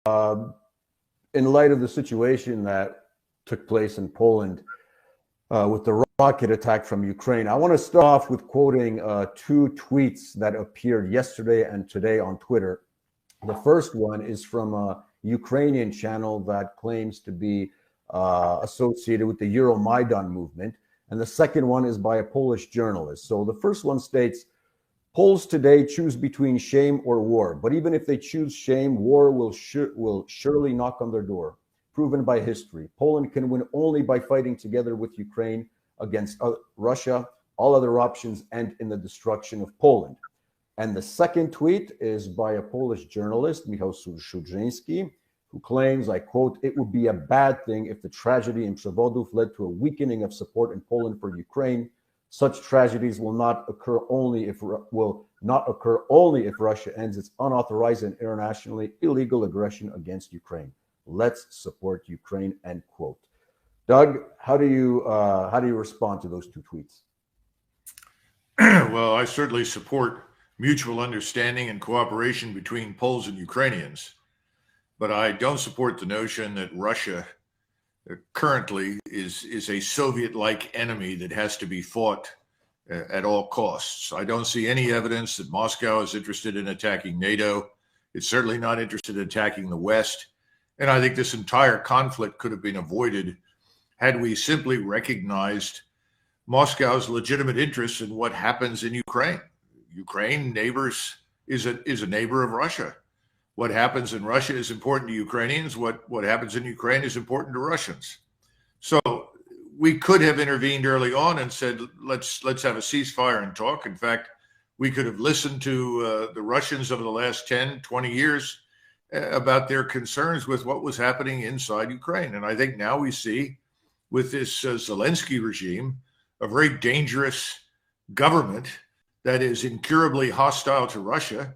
in light of the situation that took place in Poland with the rocket attack from Ukraine, I want to start off with quoting two tweets that appeared yesterday and today on Twitter. The first one is from a Ukrainian channel that claims to be associated with the Euromaidan movement. And the second one is by a Polish journalist. So the first one states, Poles today choose between shame or war. But even if they choose shame, war will surely knock on their door. Proven by history. Poland can win only by fighting together with Ukraine against Russia. All other options end in the destruction of Poland. And the second tweet is by a Polish journalist, Michał Szudrzyński, who claims, I quote, it would be a bad thing if the tragedy in Przewodów led to a weakening of support in Poland for Ukraine. Such tragedies will not occur only if Russia ends its unauthorized and internationally illegal aggression against Ukraine. Let's support Ukraine, end quote. Doug, how do you respond to those two tweets? Well, I certainly support mutual understanding and cooperation between Poles and Ukrainians, but I don't support the notion that Russia currently is a Soviet-like enemy that has to be fought at all costs. I don't see any evidence that Moscow is interested in attacking NATO. It's certainly not interested in attacking the West. And I think this entire conflict could have been avoided had we simply recognized Moscow's legitimate interests in what happens in Ukraine. Ukraine is a neighbor of Russia. What happens in Russia is important to Ukrainians. What happens in Ukraine is important to Russians. So we could have intervened early on and said, let's have a ceasefire and talk. In fact, we could have listened to the Russians over the last 10, 20 years about their concerns with what was happening inside Ukraine. And I think now we see with this Zelensky regime, a very dangerous government that is incurably hostile to Russia,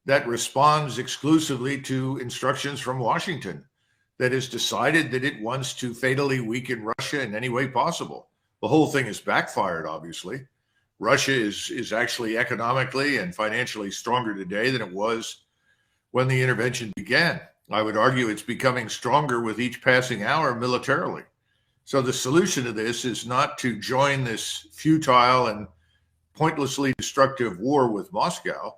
that responds exclusively to instructions from Washington, that has decided that it wants to fatally weaken Russia in any way possible. The whole thing has backfired, obviously. Russia is actually economically and financially stronger today than it was when the intervention began. I would argue it's becoming stronger with each passing hour militarily. So the solution to this is not to join this futile and pointlessly destructive war with Moscow,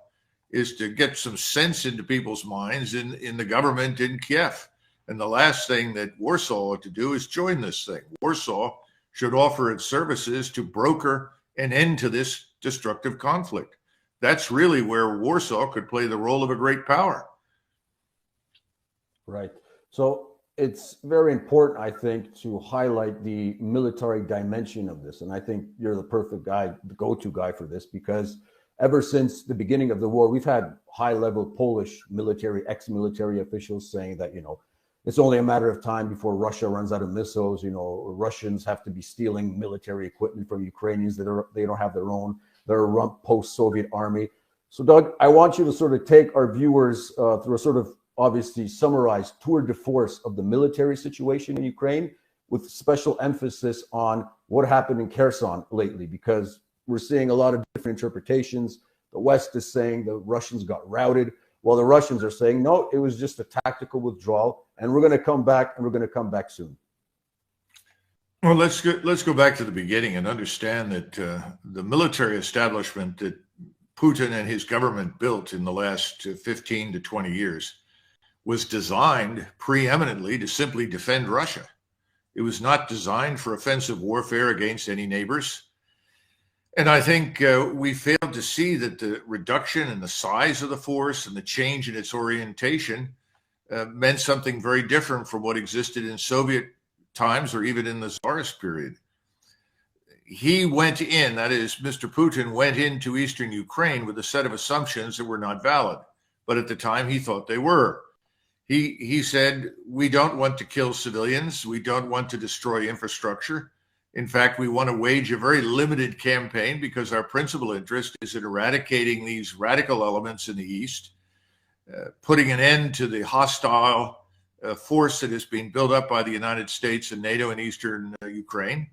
is to get some sense into people's minds in the government in Kiev. And the last thing that Warsaw ought to do is join this thing. Warsaw should offer its services to broker an end to this destructive conflict. That's really where Warsaw could play the role of a great power. Right. So it's very important, I think, to highlight the military dimension of this. And I think you're the perfect guy, the go-to guy for this, because ever since the beginning of the war, we've had high-level Polish military, ex-military officials saying that, it's only a matter of time before Russia runs out of missiles. Russians have to be stealing military equipment from Ukrainians that they don't have their own. They're a rump post-Soviet army. So, Doug, I want you to sort of take our viewers through a sort of obviously summarized tour de force of the military situation in Ukraine, with special emphasis on what happened in Kherson lately, because we're seeing a lot of different interpretations. The West is saying the Russians got routed, while the Russians are saying, no, it was just a tactical withdrawal, and we're going to come back, and we're going to come back soon. Well, let's go back to the beginning and understand that the military establishment that Putin and his government built in the last 15 to 20 years was designed preeminently to simply defend Russia. It was not designed for offensive warfare against any neighbors. And I think we failed to see that the reduction in the size of the force and the change in its orientation meant something very different from what existed in Soviet times or even in the Tsarist period. He went in, that is, Mr. Putin went into eastern Ukraine with a set of assumptions that were not valid. But at the time, he thought they were. He said, we don't want to kill civilians. We don't want to destroy infrastructure. In fact, we want to wage a very limited campaign because our principal interest is in eradicating these radical elements in the East, putting an end to the hostile force that is being built up by the United States and NATO in eastern Ukraine,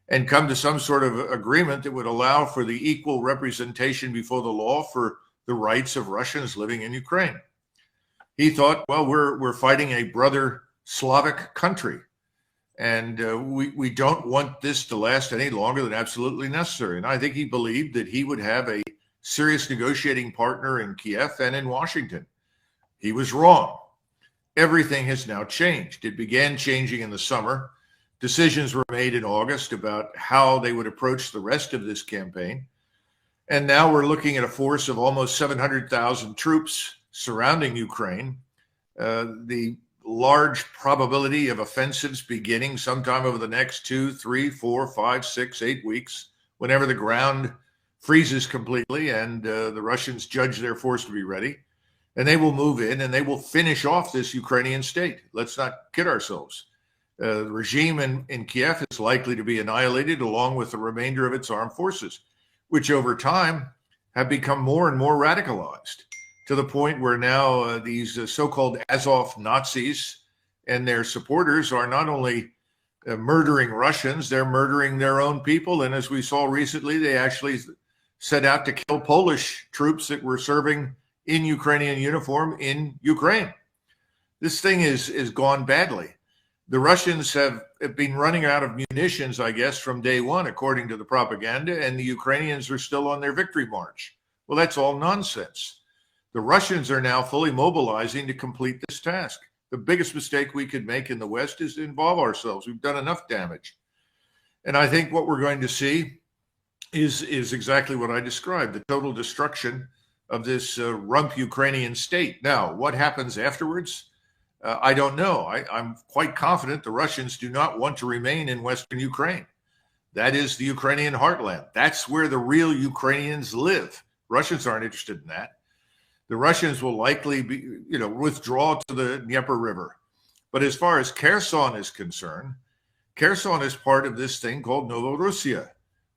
and come to some sort of agreement that would allow for the equal representation before the law for the rights of Russians living in Ukraine. He thought, well, we're fighting a brother Slavic country, and we don't want this to last any longer than absolutely necessary. And I think he believed that he would have a serious negotiating partner in Kiev and in Washington. He was wrong. Everything has now changed. It began changing in the summer. Decisions were made in August about how they would approach the rest of this campaign. And now we're looking at a force of almost 700,000 troops surrounding Ukraine. The large probability of offensives beginning sometime over the next 2, 3, 4, 5, 6, 8 weeks, whenever the ground freezes completely and the Russians judge their force to be ready. And they will move in and they will finish off this Ukrainian state. Let's not kid ourselves. The regime in Kiev is likely to be annihilated along with the remainder of its armed forces, which over time have become more and more radicalized to the point where now these so-called Azov Nazis and their supporters are not only murdering Russians, they're murdering their own people. And as we saw recently, they actually set out to kill Polish troops that were serving in Ukrainian uniform in Ukraine. This thing is gone badly. The Russians have been running out of munitions, I guess, from day one, according to the propaganda, and the Ukrainians are still on their victory march. Well, that's all nonsense. The Russians are now fully mobilizing to complete this task. The biggest mistake we could make in the West is to involve ourselves. We've done enough damage. And I think what we're going to see is exactly what I described, the total destruction of this rump Ukrainian state. Now, what happens afterwards? I don't know. I'm quite confident the Russians do not want to remain in Western Ukraine. That is the Ukrainian heartland. That's where the real Ukrainians live. Russians aren't interested in that. The Russians will likely withdraw to the Dnieper River. But as far as Kherson is concerned, Kherson is part of this thing called Novorossiya,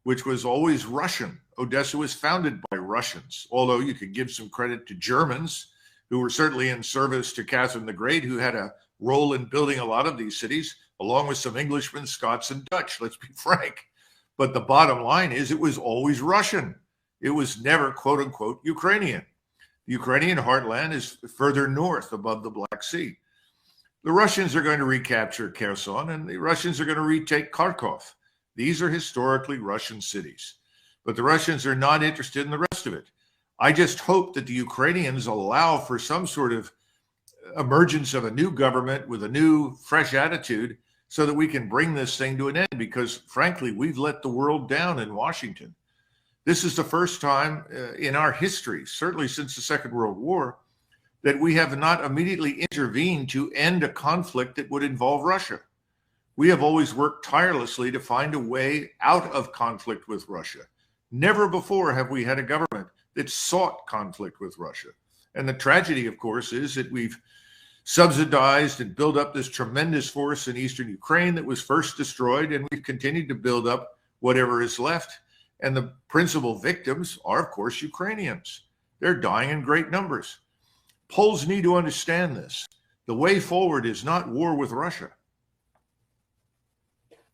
which was always Russian. Odessa was founded by Russians, although you could give some credit to Germans who were certainly in service to Catherine the Great, who had a role in building a lot of these cities, along with some Englishmen, Scots, and Dutch, let's be frank. But the bottom line is it was always Russian. It was never, quote unquote, Ukrainian. The Ukrainian heartland is further north above the Black Sea. The Russians are going to recapture Kherson, and the Russians are going to retake Kharkov. These are historically Russian cities. But the Russians are not interested in the rest of it. I just hope that the Ukrainians allow for some sort of emergence of a new government with a new, fresh attitude so that we can bring this thing to an end, because frankly, we've let the world down in Washington. This is the first time in our history, certainly since the Second World War, that we have not immediately intervened to end a conflict that would involve Russia. We have always worked tirelessly to find a way out of conflict with Russia. Never before have we had a government that sought conflict with Russia. And the tragedy, of course, is that we've subsidized and built up this tremendous force in eastern Ukraine that was first destroyed, and we've continued to build up whatever is left. And the principal victims are, of course, Ukrainians. They're dying in great numbers. Poles need to understand this. The way forward is not war with Russia.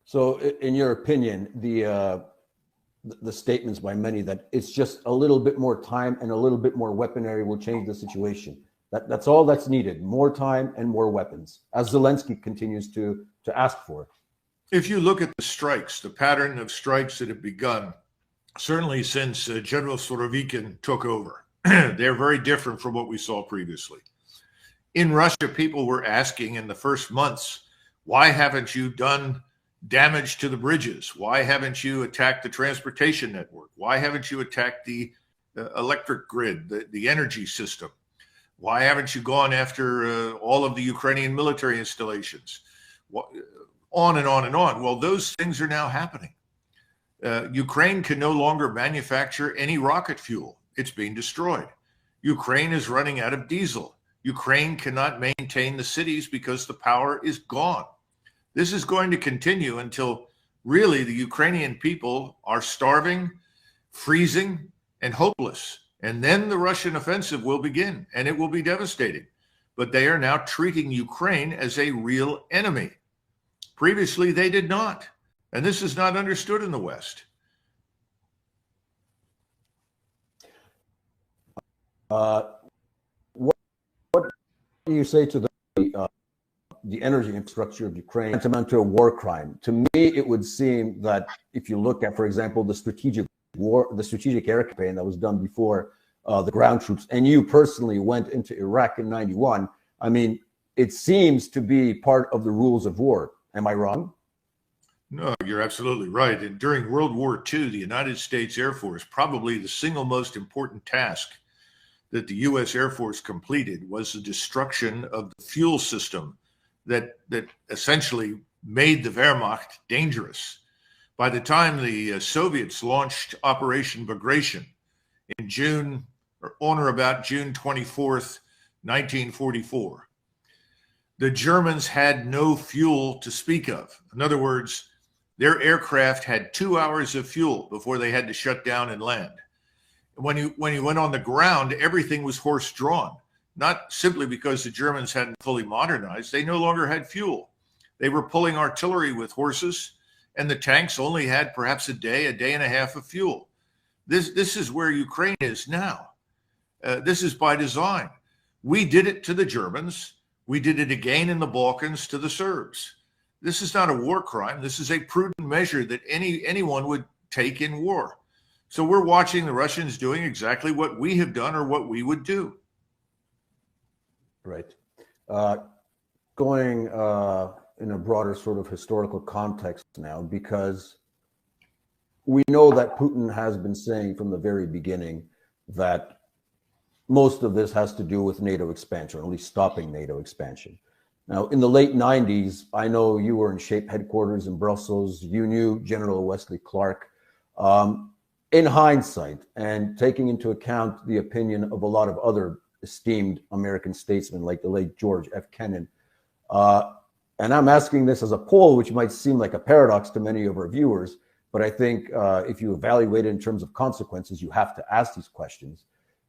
So, in your opinion, the statements by many that it's just a little bit more time and a little bit more weaponry will change the situation. That's all that's needed, more time and more weapons, as Zelensky continues to ask for. If you look at the strikes, the pattern of strikes that have begun, certainly since General Surovikin took over, they're very different from what we saw previously. In Russia, people were asking in the first months, why haven't you done damage to the bridges? Why haven't you attacked the transportation network? Why haven't you attacked the electric grid, the energy system? Why haven't you gone after all of the Ukrainian military installations? On and on and on. Well, those things are now happening. Ukraine can no longer manufacture any rocket fuel. It's being destroyed. Ukraine is running out of diesel. Ukraine cannot maintain the cities because the power is gone. This is going to continue until really the Ukrainian people are starving, freezing, and hopeless. And then the Russian offensive will begin, and it will be devastating. But they are now treating Ukraine as a real enemy. Previously, they did not. And this is not understood in the West. What you say to the energy infrastructure of Ukraine tantamount to a war crime? To me, it would seem that if you look at, for example, the strategic air campaign that was done before the ground troops, and you personally went into Iraq in '91, I mean, it seems to be part of the rules of war. Am I wrong? No, you're absolutely right. And during World War II, the United States Air Force, probably the single most important task that the U.S. Air Force completed was the destruction of the fuel system that essentially made the Wehrmacht dangerous. By the time the Soviets launched Operation Bagration in June, or on or about June 24th, 1944, the Germans had no fuel to speak of. In other words, their aircraft had 2 hours of fuel before they had to shut down and land. When you went on the ground, everything was horse-drawn, not simply because the Germans hadn't fully modernized. They no longer had fuel. They were pulling artillery with horses, and the tanks only had perhaps a day and a half of fuel. This is where Ukraine is now. This is by design. We did it to the Germans. We did it again in the Balkans to the Serbs. This is not a war crime. This is a prudent measure that anyone would take in war. So we're watching the Russians doing exactly what we have done or what we would do. Right. Going in a broader sort of historical context now, because we know that Putin has been saying from the very beginning that most of this has to do with NATO expansion, or at least stopping NATO expansion. Now, in the late 90s, I know you were in SHAPE headquarters in Brussels. You knew General Wesley Clark. In hindsight, and taking into account the opinion of a lot of other esteemed American statesmen like the late George F. Kennan, and I'm asking this as a poll, which might seem like a paradox to many of our viewers, but I think if you evaluate it in terms of consequences, you have to ask these questions.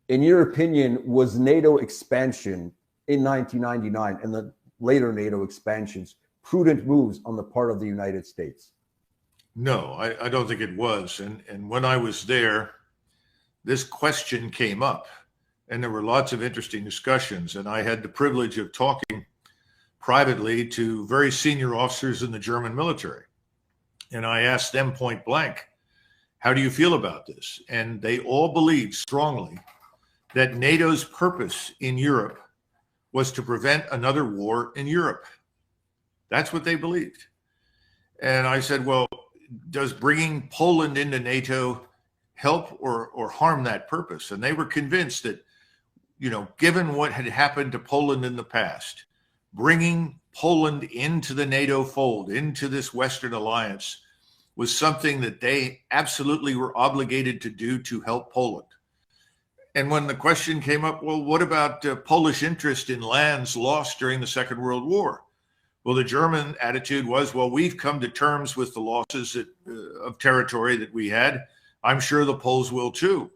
In your opinion, was NATO expansion in 1999 and the later NATO expansions prudent moves on the part of the United States? No, I don't think it was. And when I was there, this question came up, and there were lots of interesting discussions. And I had the privilege of talking privately to very senior officers in the German military. And I asked them point blank, how do you feel about this? And they all believed strongly that NATO's purpose in Europe was to prevent another war in Europe. That's what they believed. And I said, well, does bringing Poland into NATO help or harm that purpose? And they were convinced that, given what had happened to Poland in the past, bringing Poland into the NATO fold, into this Western alliance, was something that they absolutely were obligated to do to help Poland. And when the question came up, well, what about Polish interest in lands lost during the Second World War? Well, the German attitude was, well, we've come to terms with the losses of territory that we had. I'm sure the Poles will too.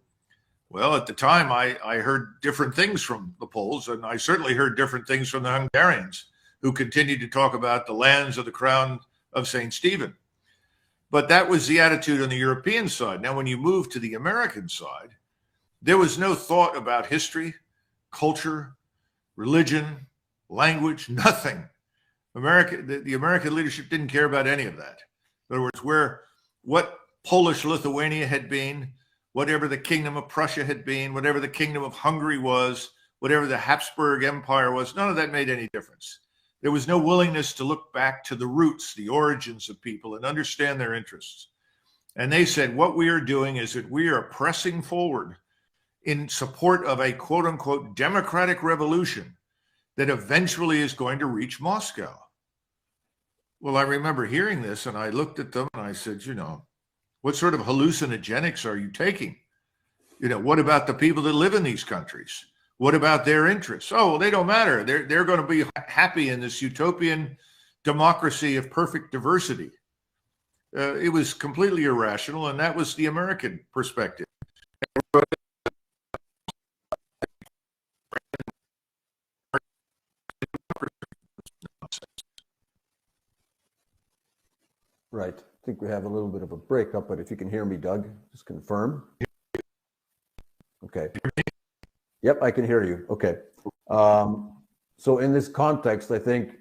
Well, at the time, I heard different things from the Poles, and I certainly heard different things from the Hungarians, who continued to talk about the lands of the Crown of St. Stephen. But that was the attitude on the European side. Now, when you move to the American side, there was no thought about history, culture, religion, language, nothing. The American leadership didn't care about any of that. In other words, what Polish Lithuania had been, whatever the Kingdom of Prussia had been, whatever the Kingdom of Hungary was, whatever the Habsburg Empire was, none of that made any difference. There was no willingness to look back to the roots, the origins of people, and understand their interests. And they said, what we are doing is that we are pressing forward in support of a quote unquote democratic revolution that eventually is going to reach Moscow. Well, I remember hearing this and I looked at them and I said, what sort of hallucinogenics are you taking? What about the people that live in these countries? What about their interests? Oh, well, they don't matter. They're going to be happy in this utopian democracy of perfect diversity. It was completely irrational, and that was the American perspective. Right. I think we have a little bit of a breakup, but if you can hear me, Doug, just confirm. Okay. Yep, I can hear you. Okay. So in this context, I think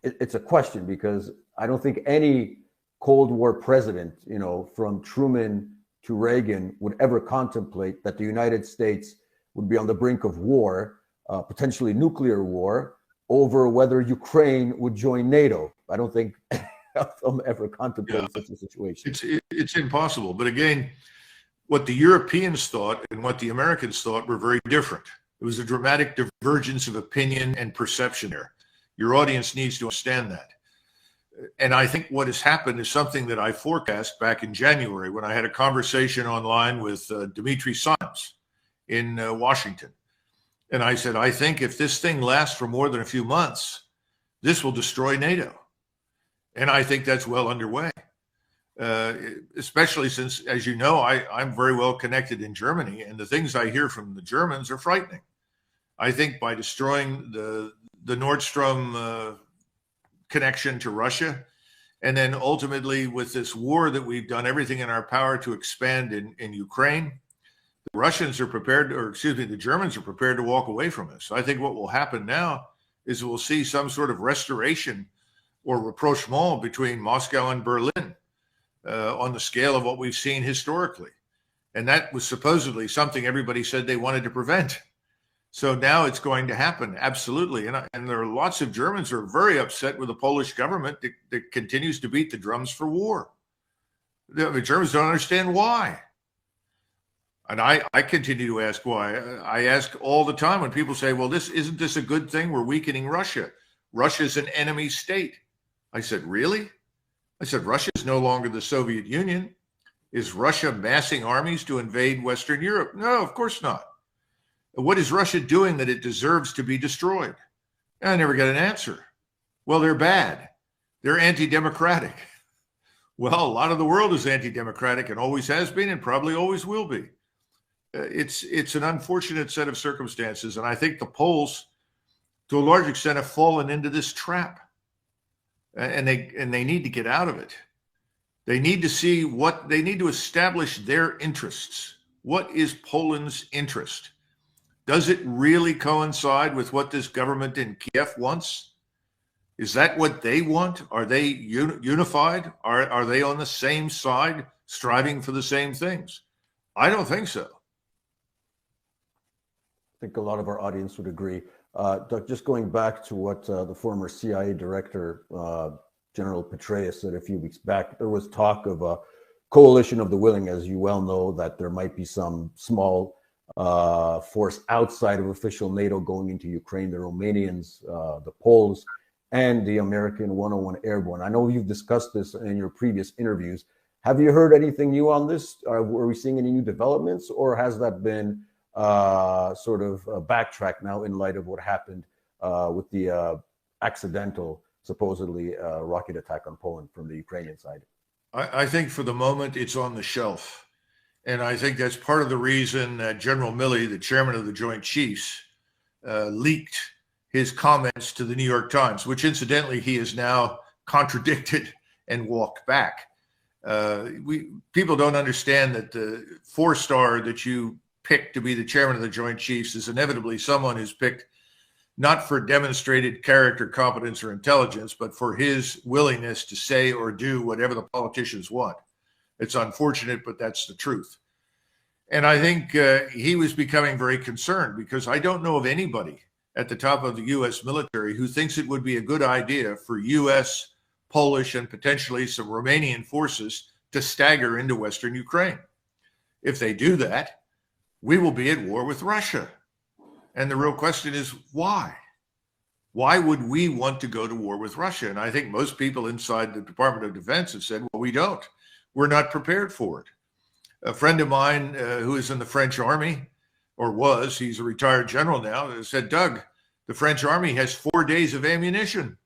it's a question, because I don't think any Cold War president, from Truman to Reagan, would ever contemplate that the United States would be on the brink of war, potentially nuclear war, over whether Ukraine would join NATO. I don't think them ever contemplated such a situation. It's impossible. But again, what the Europeans thought and what the Americans thought were very different. It was a dramatic divergence of opinion and perception there. Your audience needs to understand that. And I think what has happened is something that I forecast back in January when I had a conversation online with Dimitri Simes in Washington. And I said, I think if this thing lasts for more than a few months, this will destroy NATO. And I think that's well underway, especially since, as you know, I'm very well connected in Germany, and the things I hear from the Germans are frightening. I think by destroying the Nord Stream connection to Russia, and then ultimately with this war that we've done everything in our power to expand in Ukraine, the Russians are prepared, the Germans are prepared to walk away from us. So I think what will happen now is we'll see some sort of restoration or rapprochement between Moscow and Berlin on the scale of what we've seen historically. And that was supposedly something everybody said they wanted to prevent. So now it's going to happen, absolutely. And there are lots of Germans who are very upset with the Polish government that continues to beat the drums for war. The Germans don't understand why. And I continue to ask why. I ask all the time when people say, well, isn't this a good thing? We're weakening Russia. Russia's an enemy state. I said, really? I said, Russia is no longer the Soviet Union. Is Russia massing armies to invade Western Europe? No, of course not. What is Russia doing that it deserves to be destroyed? I never get an answer. Well, they're bad. They're anti-democratic. Well, a lot of the world is anti-democratic and always has been and probably always will be. It's an unfortunate set of circumstances. And I think the Poles, to a large extent, have fallen into this trap. And they need to get out of it. They need to see they need to establish their interests. What is Poland's interest? Does it really coincide with what this government in Kiev wants? Is that what they want? Are they unified? Are they on the same side, striving for the same things? I don't think so. I think a lot of our audience would agree. Doug, just going back to what the former CIA director, General Petraeus, said a few weeks back, there was talk of a coalition of the willing, as you well know, that there might be some small force outside of official NATO going into Ukraine, the Romanians, the Poles, and the American 101 Airborne. I know you've discussed this in your previous interviews. Have you heard anything new on this? Were we seeing any new developments, or has that been sort of backtracked now in light of what happened with the accidental, supposedly, rocket attack on Poland from the Ukrainian side? I think for the moment it's on the shelf. And I think that's part of the reason that General Milley, the chairman of the Joint Chiefs, leaked his comments to the New York Times, which incidentally he has now contradicted and walked back. People don't understand that the four-star that you pick to be the chairman of the Joint Chiefs is inevitably someone who's picked not for demonstrated character, competence, or intelligence, but for his willingness to say or do whatever the politicians want. It's unfortunate, but that's the truth. And I think he was becoming very concerned, because I don't know of anybody at the top of the U.S. military who thinks it would be a good idea for U.S., Polish, and potentially some Romanian forces to stagger into Western Ukraine. If they do that, we will be at war with Russia. And the real question is, why? Why would we want to go to war with Russia? And I think most people inside the Department of Defense have said, well, we don't. We're not prepared for it. A friend of mine who is in the French army, or was, he's a retired general now, said, Doug, the French army has 4 days of ammunition.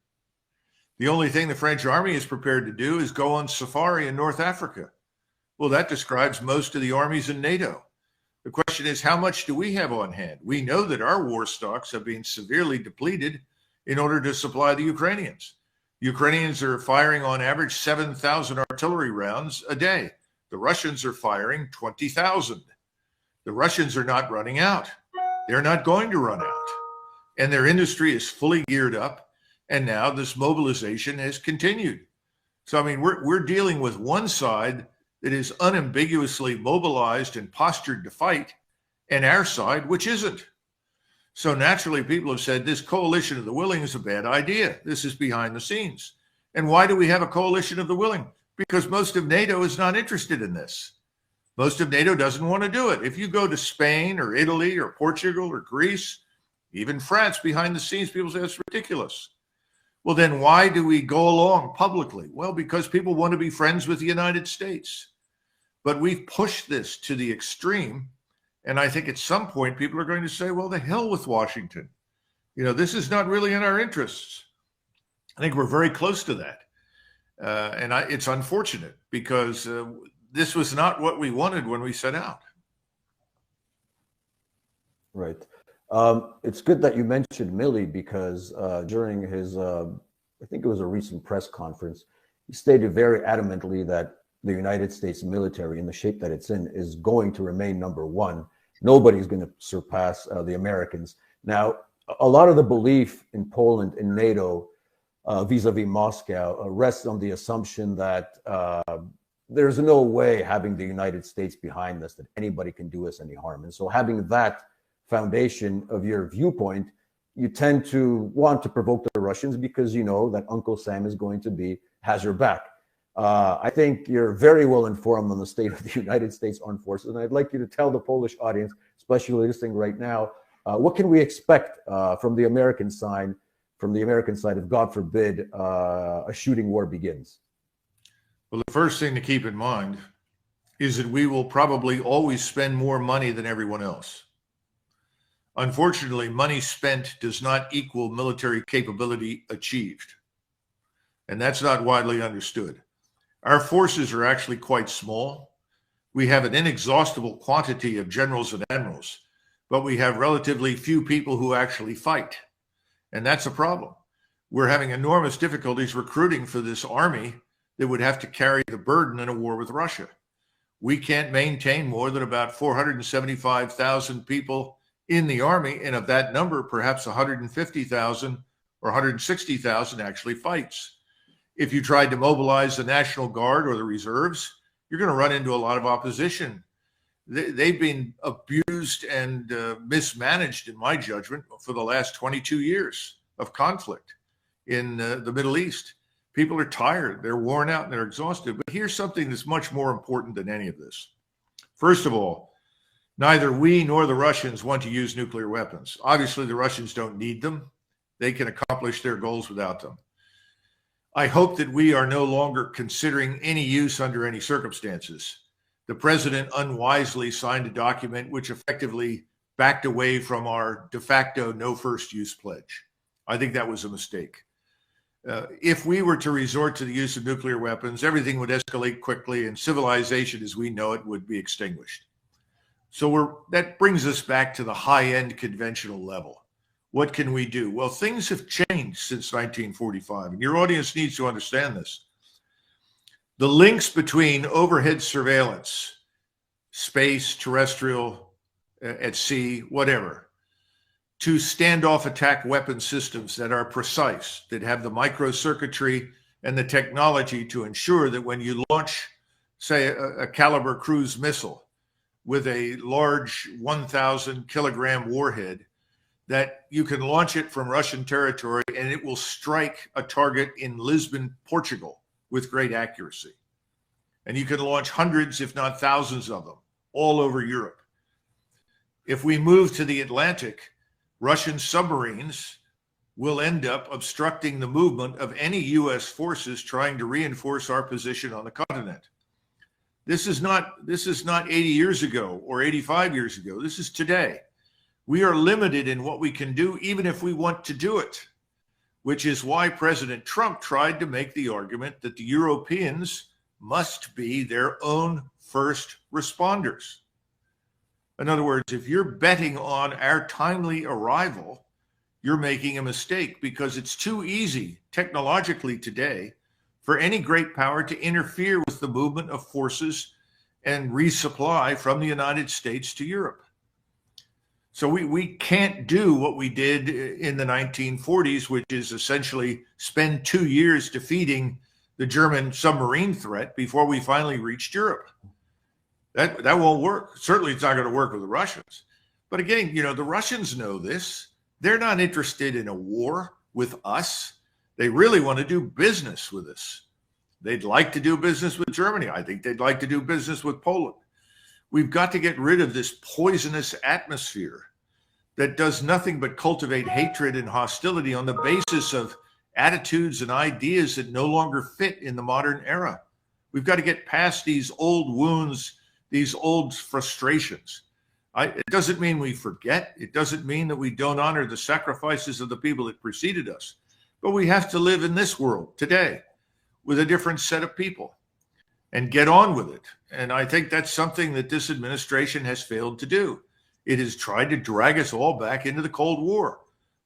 The only thing the French army is prepared to do is go on safari in North Africa. Well, that describes most of the armies in NATO. The question is, how much do we have on hand? We know that our war stocks have been severely depleted in order to supply the Ukrainians. Ukrainians are firing on average 7,000 artillery rounds a day. The Russians are firing 20,000. The Russians are not running out. They're not going to run out. and their industry is fully geared up. And now this mobilization has continued. So, I mean, we're dealing with one side that is unambiguously mobilized and postured to fight, and our side, which isn't. So naturally, people have said this coalition of the willing is a bad idea. This is behind the scenes. And why do we have a coalition of the willing? Because most of NATO is not interested in this. Most of NATO doesn't want to do it. If you go to Spain or Italy or Portugal or Greece, even France, behind the scenes, people say it's ridiculous. Well, then why do we go along publicly? Well, because people want to be friends with the United States. But we've pushed this to the extreme. And I think at some point people are going to say, well, the hell with Washington. You know, this is not really in our interests. I think we're very close to that. It's unfortunate because this was not what we wanted when we set out. Right. It's good that you mentioned Milley because during his, I think it was a recent press conference, he stated very adamantly that the United States military, in the shape that it's in, is going to remain number one. Nobody's going to surpass the Americans. Now, a lot of the belief in Poland and NATO vis-a-vis Moscow rests on the assumption that there's no way, having the United States behind us, that anybody can do us any harm. And so having that foundation of your viewpoint, you tend to want to provoke the Russians because you know that Uncle Sam has your back. I think you're very well informed on the state of the United States Armed Forces, and I'd like you to tell the Polish audience, especially listening right now, what can we expect from the American side, if God forbid a shooting war begins? Well, the first thing to keep in mind is that we will probably always spend more money than everyone else. Unfortunately, money spent does not equal military capability achieved. And that's not widely understood. Our forces are actually quite small. We have an inexhaustible quantity of generals and admirals, but we have relatively few people who actually fight. And that's a problem. We're having enormous difficulties recruiting for this army that would have to carry the burden in a war with Russia. We can't maintain more than about 475,000 people in the army, and of that number, perhaps 150,000 or 160,000 actually fights. If you tried to mobilize the National Guard or the reserves, you're going to run into a lot of opposition. They've been abused and mismanaged, in my judgment, for the last 22 years of conflict in the Middle East. People are tired, they're worn out, and they're exhausted. But here's something that's much more important than any of this. First of all, neither we nor the Russians want to use nuclear weapons. Obviously, the Russians don't need them. They can accomplish their goals without them. I hope that we are no longer considering any use under any circumstances. The president unwisely signed a document which effectively backed away from our de facto no first use pledge. I think that was a mistake. If we were to resort to the use of nuclear weapons, everything would escalate quickly and civilization as we know it would be extinguished. So that brings us back to the high-end conventional level. What can we do? Well, things have changed since 1945, and your audience needs to understand this. The links between overhead surveillance, space, terrestrial, at sea, whatever, to standoff attack weapon systems that are precise, that have the microcircuitry and the technology to ensure that when you launch, say, a caliber cruise missile with a large 1,000 kilogram warhead, that you can launch it from Russian territory and it will strike a target in Lisbon, Portugal with great accuracy. And you can launch hundreds, if not thousands of them all over Europe. If we move to the Atlantic, Russian submarines will end up obstructing the movement of any U.S. forces trying to reinforce our position on the continent. This is not 80 years ago or 85 years ago. This is today. We are limited in what we can do, even if we want to do it, which is why President Trump tried to make the argument that the Europeans must be their own first responders. In other words, if you're betting on our timely arrival, you're making a mistake because it's too easy technologically today for any great power to interfere with the movement of forces and resupply from the United States to Europe. So we can't do what we did in the 1940s, which is essentially spend 2 years defeating the German submarine threat before we finally reached Europe. That won't work. Certainly it's not going to work with the Russians. But again, the Russians know this. They're not interested in a war with us. They really want to do business with us. They'd like to do business with Germany. I think they'd like to do business with Poland. We've got to get rid of this poisonous atmosphere that does nothing but cultivate hatred and hostility on the basis of attitudes and ideas that no longer fit in the modern era. We've got to get past these old wounds, these old frustrations. It doesn't mean we forget. It doesn't mean that we don't honor the sacrifices of the people that preceded us. But we have to live in this world today with a different set of people and get on with it. And I think that's something that this administration has failed to do. It has tried to drag us all back into the Cold War.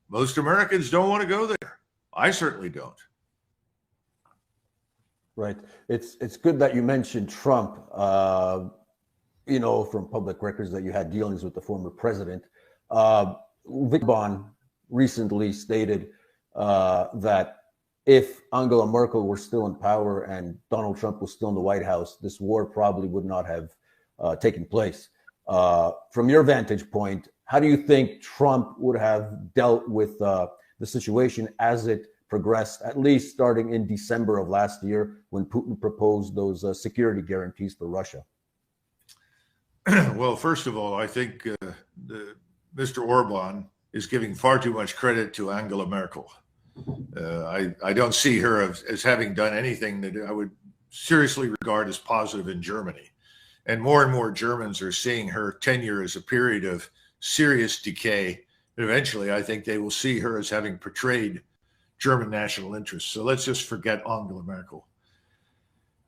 Most Americans don't want to go there. I certainly don't. Right. It's good that you mentioned Trump. From public records that you had dealings with the former president. Vic Bond recently stated that if Angela Merkel were still in power and Donald Trump was still in the White House, this war probably would not have taken place. From your vantage point, how do you think Trump would have dealt with the situation as it progressed, at least starting in December of last year when Putin proposed those security guarantees for Russia? Well, first of all, I think Mr. Orban is giving far too much credit to Angela Merkel. I don't see her as having done anything that I would seriously regard as positive in Germany. And more Germans are seeing her tenure as a period of serious decay. And eventually, I think they will see her as having betrayed German national interests. So let's just forget Angela Merkel.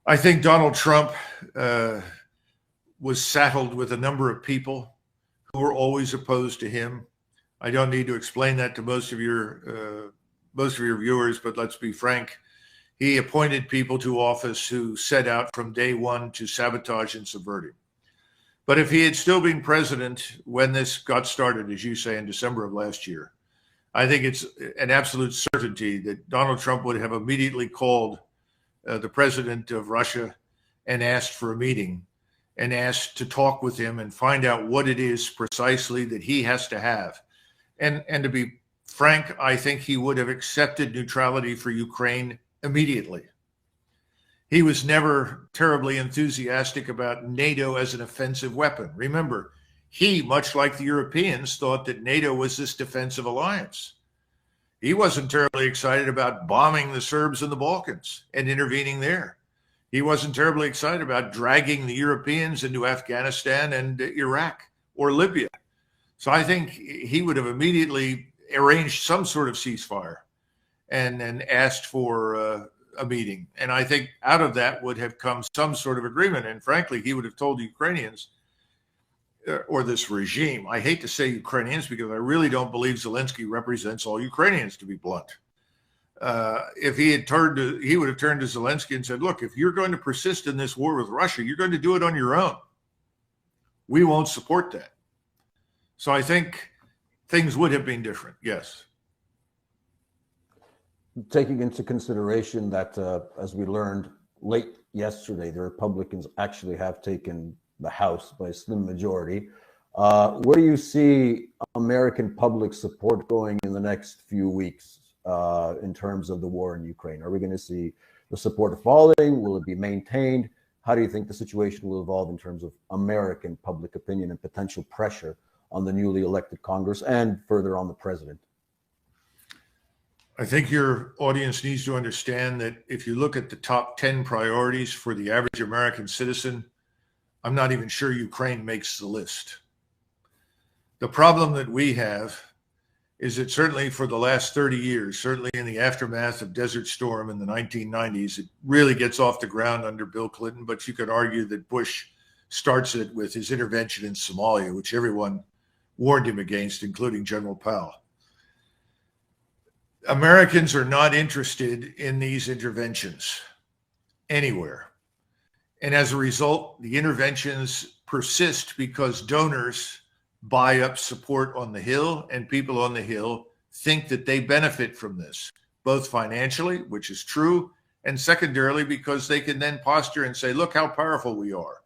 I think Donald Trump was saddled with a number of people who were always opposed to him. I don't need to explain that to most of your viewers, but let's be frank. He appointed people to office who set out from day one to sabotage and subvert him. But if he had still been president when this got started, as you say, in December of last year, I think it's an absolute certainty that Donald Trump would have immediately called the president of Russia and asked for a meeting and asked to talk with him and find out what it is precisely that he has to have. And to be frank, I think he would have accepted neutrality for Ukraine immediately. He was never terribly enthusiastic about NATO as an offensive weapon. Remember, he, much like the Europeans, thought that NATO was this defensive alliance. He wasn't terribly excited about bombing the Serbs in the Balkans and intervening there. He wasn't terribly excited about dragging the Europeans into Afghanistan and Iraq or Libya. So I think he would have immediately arranged some sort of ceasefire and asked for a meeting. And I think out of that would have come some sort of agreement. And frankly, he would have told the Ukrainians or this regime, I hate to say Ukrainians because I really don't believe Zelensky represents all Ukrainians, to be blunt. If he had he would have turned to Zelensky and said, look, if you're going to persist in this war with Russia, you're going to do it on your own. We won't support that. So I think things would have been different. Yes. Taking into consideration that, as we learned late yesterday, the Republicans actually have taken the House by a slim majority. Where do you see American public support going in the next few weeks in terms of the war in Ukraine? Are we going to see the support falling? Will it be maintained? How do you think the situation will evolve in terms of American public opinion and potential pressure on the newly elected Congress and further on the president? I think your audience needs to understand that if you look at the top 10 priorities for the average American citizen, I'm not even sure Ukraine makes the list. The problem that we have is that certainly for the last 30 years, certainly in the aftermath of Desert Storm in the 1990s, it really gets off the ground under Bill Clinton, but you could argue that Bush starts it with his intervention in Somalia, which everyone warned him against, including General Powell. Americans are not interested in these interventions anywhere. And as a result, the interventions persist because donors buy up support on the Hill, and people on the Hill think that they benefit from this, both financially, which is true, and secondarily because they can then posture and say, look how powerful we are.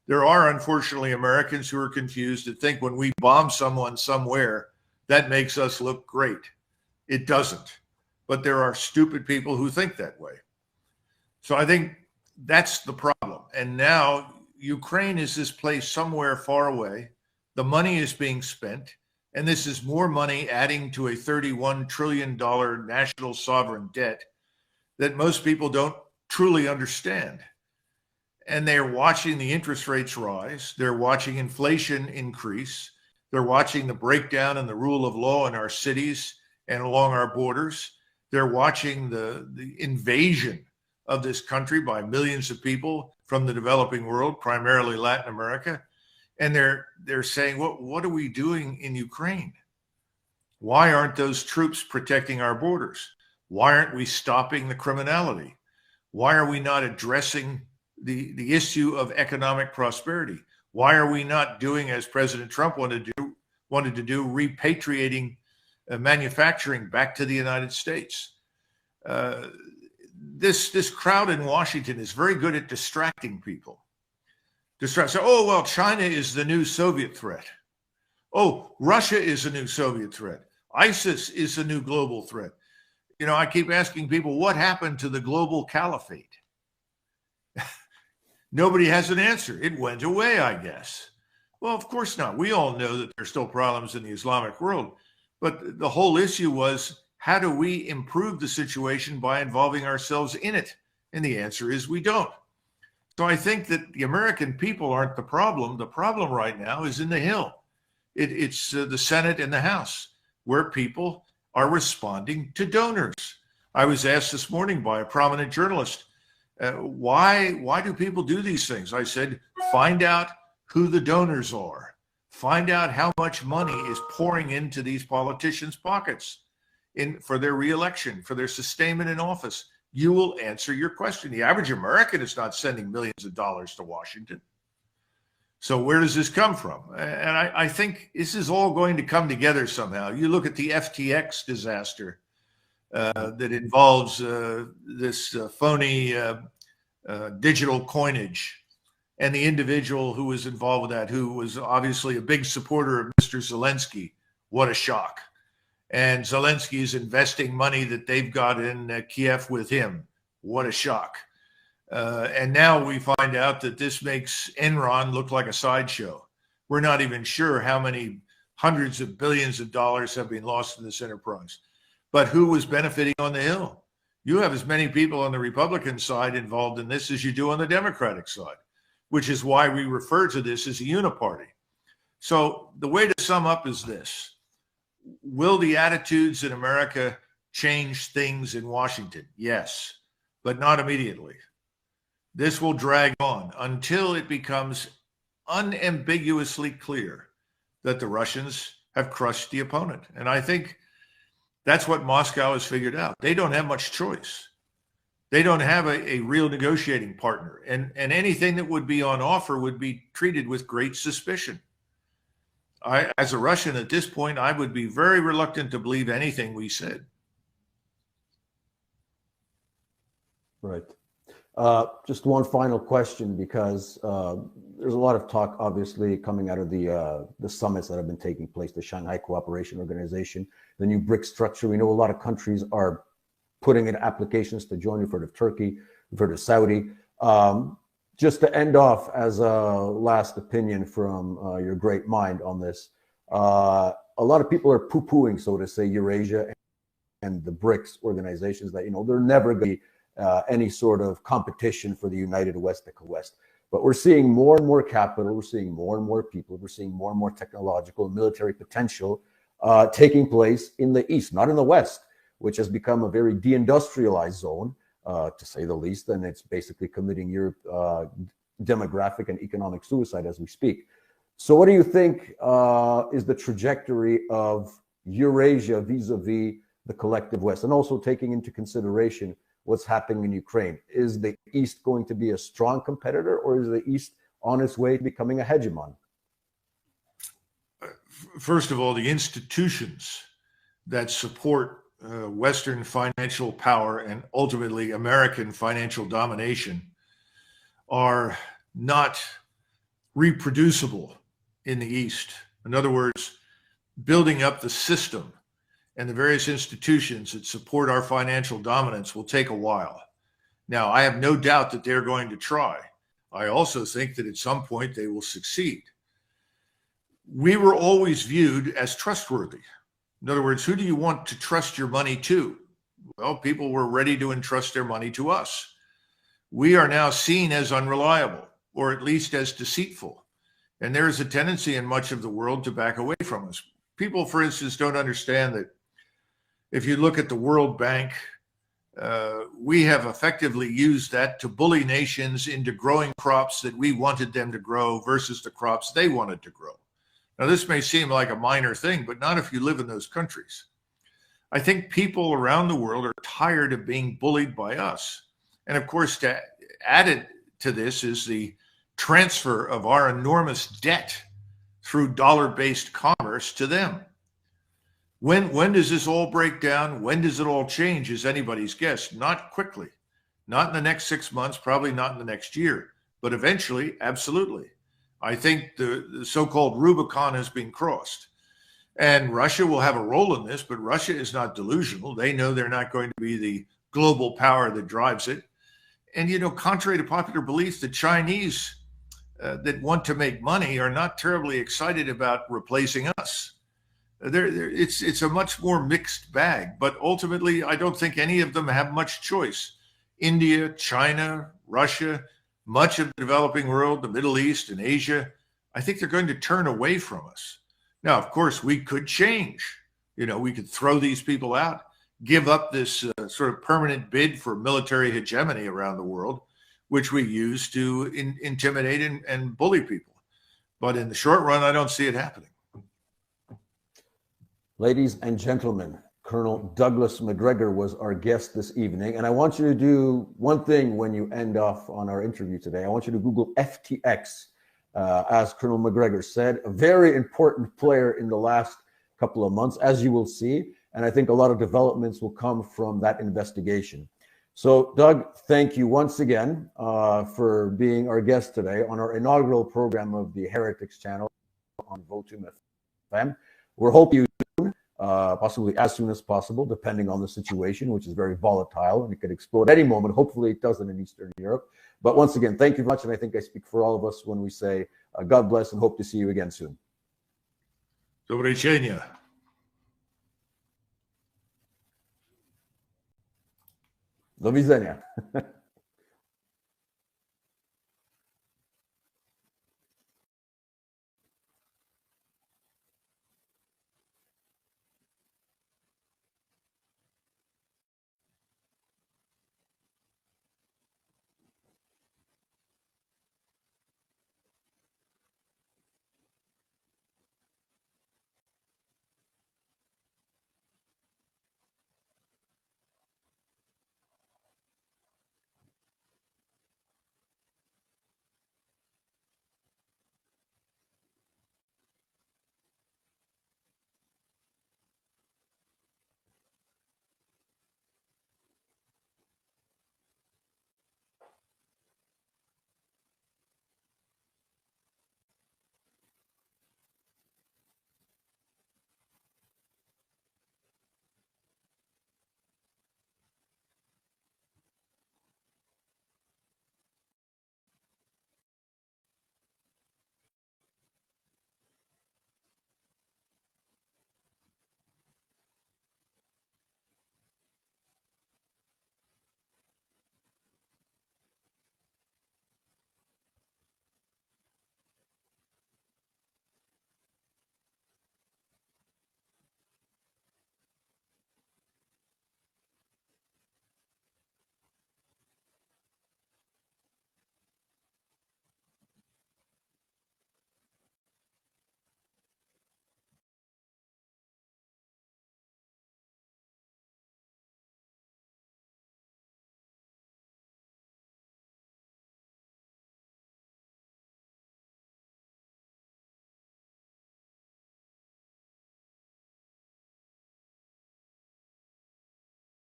There are, unfortunately, Americans who are confused that think when we bomb someone somewhere, that makes us look great. It doesn't. But there are stupid people who think that way. So I think that's the problem. And now Ukraine is this place somewhere far away. The money is being spent. And this is more money adding to a $31 trillion national sovereign debt that most people don't truly understand. And they're watching the interest rates rise. They're watching inflation increase. They're watching the breakdown in the rule of law in our cities and along our borders. They're watching the invasion of this country by millions of people from the developing world, primarily Latin America. And they're saying, what are we doing in Ukraine? Why aren't those troops protecting our borders? Why aren't we stopping the criminality? Why are we not addressing the issue of economic prosperity? Why are we not doing as President Trump wanted to do, repatriating manufacturing back to the United States? This crowd in Washington is very good at distracting people. So, oh, well, China is the new Soviet threat. Oh, Russia is a new Soviet threat. ISIS is a new global threat. You know, I keep asking people, what happened to the global caliphate? Nobody has an answer. It went away, I guess. Well, of course not. We all know that there's still problems in the Islamic world. But the whole issue was, how do we improve the situation by involving ourselves in it? And the answer is we don't. So I think that the American people aren't the problem. The problem right now is in the Hill. It's the Senate and the House, where people are responding to donors. I was asked this morning by a prominent journalist, why do people do these things? I said, find out who the donors are. Find out how much money is pouring into these politicians' pockets for their reelection, for their sustainment in office. You will answer your question. The average American is not sending millions of dollars to Washington. So where does this come from? And I think this is all going to come together somehow. You look at the FTX disaster that involves this phony digital coinage, and the individual who was involved with that, who was obviously a big supporter of Mr. Zelensky. What a shock. And Zelensky is investing money that they've got in Kiev with him. What a shock. And now we find out that this makes Enron look like a sideshow. We're not even sure how many hundreds of billions of dollars have been lost in this enterprise. But who was benefiting on the Hill? You have as many people on the Republican side involved in this as you do on the Democratic side, which is why we refer to this as a uniparty. So the way to sum up is this. Will the attitudes in America change things in Washington? Yes, but not immediately. This will drag on until it becomes unambiguously clear that the Russians have crushed the opponent. And I think that's what Moscow has figured out. They don't have much choice. They don't have a real negotiating partner. And anything that would be on offer would be treated with great suspicion. As a Russian at this point, I would be very reluctant to believe anything we said. Right. Just one final question, because there's a lot of talk, obviously, coming out of the summits that have been taking place, the Shanghai Cooperation Organization, the new BRICS structure. We know a lot of countries are putting in applications to join. We've heard of Turkey, we've heard of Saudi. Just to end off as a last opinion from your great mind on this, a lot of people are poo-pooing, so to say, Eurasia and the BRICS organizations, that, they're never going to be any sort of competition for the United West, the West. But we're seeing more and more capital, we're seeing more and more people, we're seeing more and more technological and military potential taking place in the East, not in the West, which has become a very deindustrialized zone, to say the least, and it's basically committing Europe demographic and economic suicide as we speak. So what do you think is the trajectory of Eurasia vis-a-vis the collective West, and also taking into consideration what's happening in Ukraine? Is the East going to be a strong competitor, or is the East on its way to becoming a hegemon? first of all, the institutions that support Western financial power and ultimately American financial domination are not reproducible in the East. In other words, building up the system and the various institutions that support our financial dominance will take a while. Now, I have no doubt that they're going to try. I also think that at some point they will succeed. We were always viewed as trustworthy. In other words, who do you want to trust your money to? Well, people were ready to entrust their money to us. We are now seen as unreliable, or at least as deceitful. And there is a tendency in much of the world to back away from us. People, for instance, don't understand that if you look at the World Bank, we have effectively used that to bully nations into growing crops that we wanted them to grow versus the crops they wanted to grow. Now, this may seem like a minor thing, but not if you live in those countries. I think people around the world are tired of being bullied by us. And of course, added to this is the transfer of our enormous debt through dollar-based commerce to them. When does this all break down? When does it all change is anybody's guess. Not quickly. Not in the next 6 months, probably not in the next year. But eventually, absolutely. I think the so-called Rubicon has been crossed. And Russia will have a role in this, but Russia is not delusional. They know they're not going to be the global power that drives it. And, you know, contrary to popular belief, the Chinese that want to make money are not terribly excited about replacing us. It's a much more mixed bag, but ultimately, I don't think any of them have much choice. India, China, Russia, much of the developing world, the Middle East and Asia, I think they're going to turn away from us. Now, of course, we could change. You know, we could throw these people out, give up this sort of permanent bid for military hegemony around the world, which we use to intimidate and bully people. But in the short run, I don't see it happening. Ladies and gentlemen, Colonel Douglas Macgregor was our guest this evening. And I want you to do one thing when you end off on our interview today. I want you to Google FTX, as Colonel Macgregor said, a very important player in the last couple of months, as you will see. And I think a lot of developments will come from that investigation. So, Doug, thank you once again for being our guest today on our inaugural program of the Heretics channel on Votum FM. We're hoping you possibly as soon as possible, depending on the situation, which is very volatile and it could explode at any moment. Hopefully it doesn't in Eastern Europe. But once again, thank you very much. And I think I speak for all of us when we say God bless and hope to see you again soon. Do widzenia. Do widzenia.